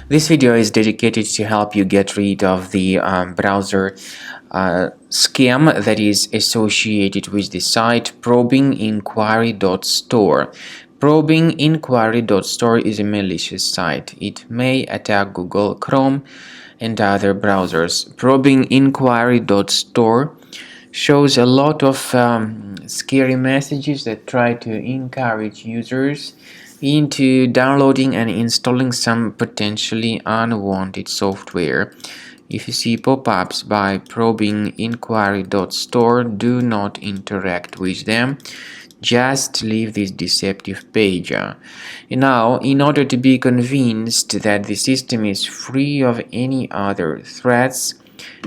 This video is dedicated to help you get rid of the browser scam that is associated with the site Probinginquiry.store. Probinginquiry.store is a malicious site. It may attack Google Chrome and other browsers. Probinginquiry.store shows a lot of scary messages that try to encourage users into downloading and installing some potentially unwanted software. If you see pop-ups by Probinginquiry.store, do not interact with them. Just leave this deceptive page. Now, in order to be convinced that the system is free of any other threats,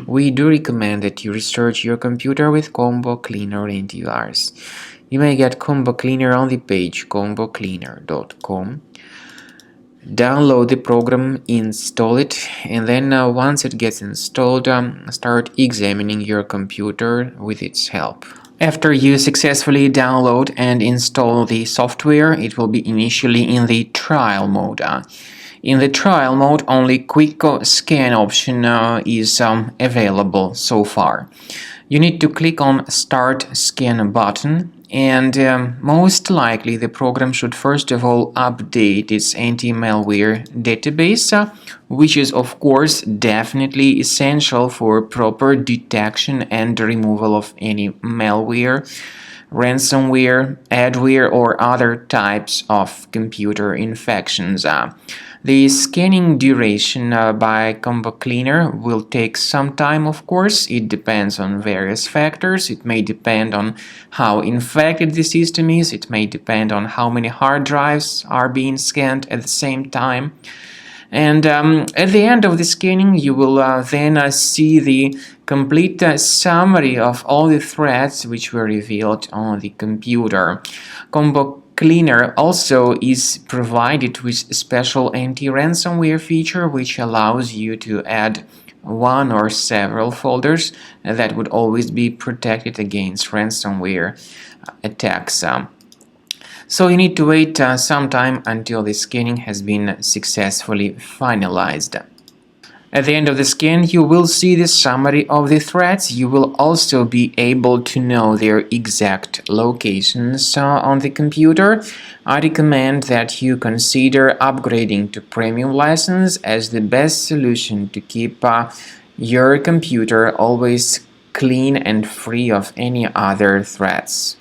we do recommend that you research your computer with Combo Cleaner antivirus. You may get Combo Cleaner on the page combocleaner.com. Download the program, install it, and then once it gets installed, start examining your computer with its help. After you successfully download and install the software, it will be initially in the trial mode. In the trial mode, only quick scan option is available so far. You need to click on Start Scan button, and most likely the program should first of all update its anti-malware database, which is of course definitely essential for proper detection and removal of any malware, ransomware, adware, or other types of computer infections. The scanning duration by Combo Cleaner will take some time, of course. It depends on various factors. It may depend on how infected the system is. It may depend on how many hard drives are being scanned at the same time. And at the end of the scanning, you will then see the complete summary of all the threats which were revealed on the computer. Combo Cleaner also is provided with a special anti-ransomware feature which allows you to add one or several folders that would always be protected against ransomware attacks. So you need to wait some time until the scanning has been successfully finalized. At the end of the scan, you will see the summary of the threats. You will also be able to know their exact locations on the computer. I recommend that you consider upgrading to premium license as the best solution to keep your computer always clean and free of any other threats.